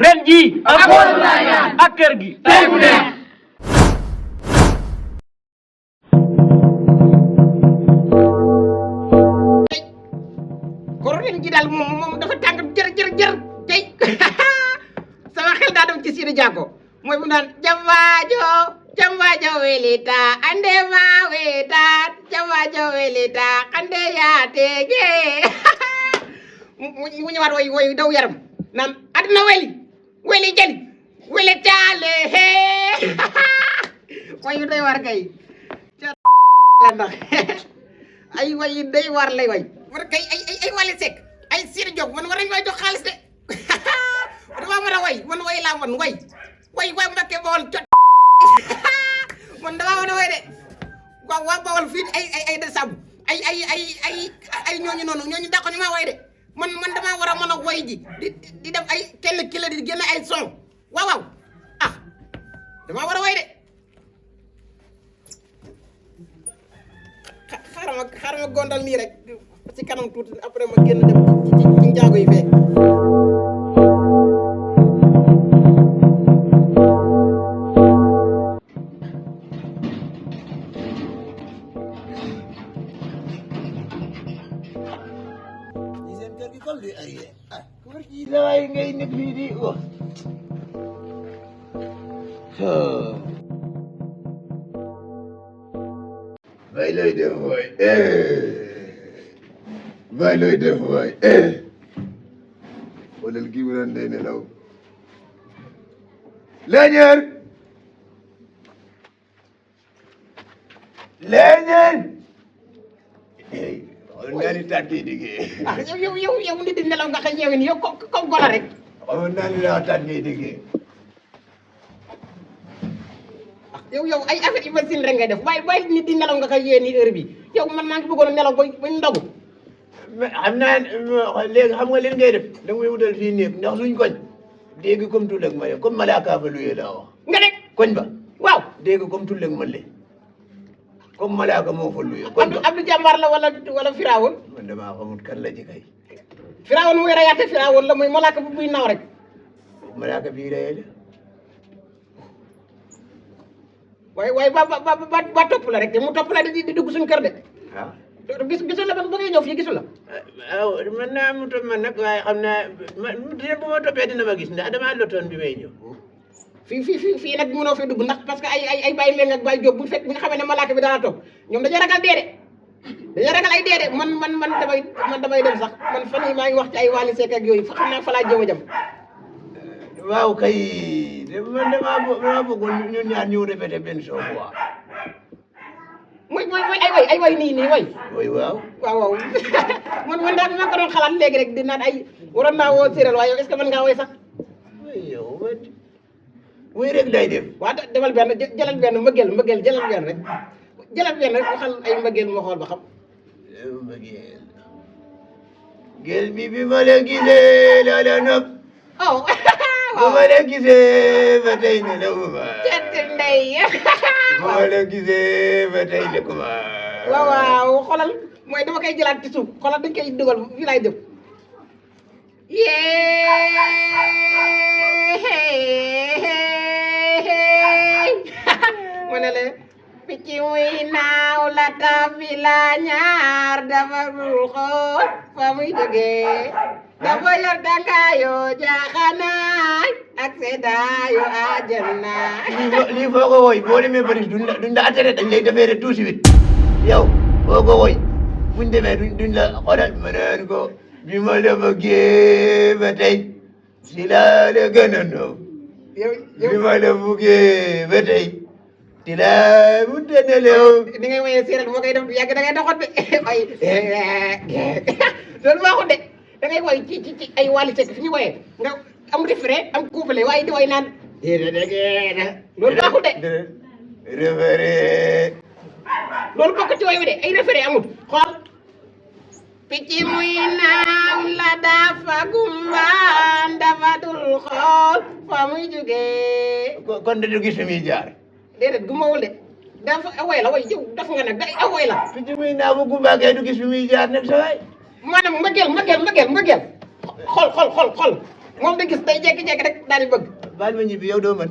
ren jii ak kër gi tey bu neex koro ren ji daal moom dafa tàng jër tey sama xel daa dem ci Sidi Diago mooy bu naan jambajo welita ande ma weta jambajo welita ande yaatege mu ñëwaat woy daw yaram naan aduna weli jali weli caale he way yu doy war kay ndax ay way yu doy war lay way war kay ay Wally Seck ay Sidi Diop man war nañu may jox xaalis de dama mën a way man way laa man way waa Mbacke Bawol jot man dama mën a way de waa Bawol fii ay de sàmm ay ñooñu noonu ñooñu dàq ñu maa way de man damaa war a mën a way ji di def ay kenn kilo di génne ay son waaw ah damaa war a way de xaaral ma gondal nii rek ci kanam tuuti après ma génn dem ci njaago yi fee Laway ngay nekk fii di wax bay looy def waay bay looy def waay xoolal kii mu naan day nelaw leñeer xool naa ni tànk yi diggee yow nit di nelaw nga xëy yeewin yow ko gola rek xool naa ni laa tànk yi diggee yow ay affaire imagine rek ngay def waaye nit di nelaw nga xëy yee ni heure bi yow man maa ngi bëggoon a nelaw ba ndogu mais xam naa léegi xam nga leen ngay def da nga may wutal fii néeg ndax suñ koñ dégg comme tullak ma le comme malaaka fa luyee laa wax nga ne koñ ba waaw dégg comme tullak ma le comme malaaka moo fa luyee koñ ba Abdou Jàmbaar la wala Firawun man damaa xamut kan la ci kay Firawun muy rayaate Firawun la muy malaaka bu buy naaw rek malaaka bii reyee la waaye ba topp la rek te mu topp la di dugg suñu kër de ah gisul la ba ngay ñëw fii gisul la waaw man naa mu topp man nag waaye xam naa bu ma toppee dina ma gis ndax damaa lotoon bi may ñëw fii nag mënoo fi dugg ndax parce que ay bàyyi leen ak bàyyi jóob bu fekk bi nga xamee ne malaaka bi dana topp ñoom dañuy ragal dee de ay dee de man damay dem sax man fan yi maa ngi wax ci ay Wally Seck ak yooyu fa xam naa fa laa jëm a jëm waaw kay man damaa bëggoon ñun ñaar ñu répété benn soo quoi mooy ay way nii way waaw man daal bi ma ko doon xalaat léegi rek di naan ay waroon naa woo séeréer waaye yow est-ce que mën ngaa way sax yow wuy rek day def waaw demal benn jëlal benn mbëggeel jëlal benn rek waxal ay mbëggeel ma xool ba xam mbëggeel gel bi ma la gisee la la nopp bu ma la gisee ba tey ne la uma ndey bu ma la gisee ba tey ne kuma waaw xoolal mooy dama koy jëlaat ci suuf xoolal dañ koy dugal fii laay jëm mu ne la picc muy naaw la tafi la ñaar dafa dul xool fa muy jógee dafa yor dangaayo jaaxanaay ak sedaayo àjjana lii foo ko woy boo demee bëri duñ la attere dañ lay defee rek tout de suite yow foo ko woy buñ demee duñ la xoolal ma naan ko bi ma la bëggee ba tey si laa la gën a noo bi ma la bëggee ba tey si laa mu tëddalew ni ngay woyee séeréer moo koy def yàgg da ngay doxat de ay loolu baaxul de da ngay woy ci ay Wally Seck fi ñu woyee nga am refrain am couplet waaye di woy naan loolu baaxul de référé loolu bokk ci woy wi de ay refrain amul xool picc muy naaw la dafa gumbaan dafa dul xool fa muy jógee kon de du gis fi muy jaar déedéet gumbawul de dafa awoy la way yow daf nga nag day awoy la picc muy naaw bu gumbaa kay du gis fi muy jaar nag sa waay maanaam mbëggeel xol moom da gis day jékki-jékki rek daal di bëgg baal ma ñibbi yow doo mën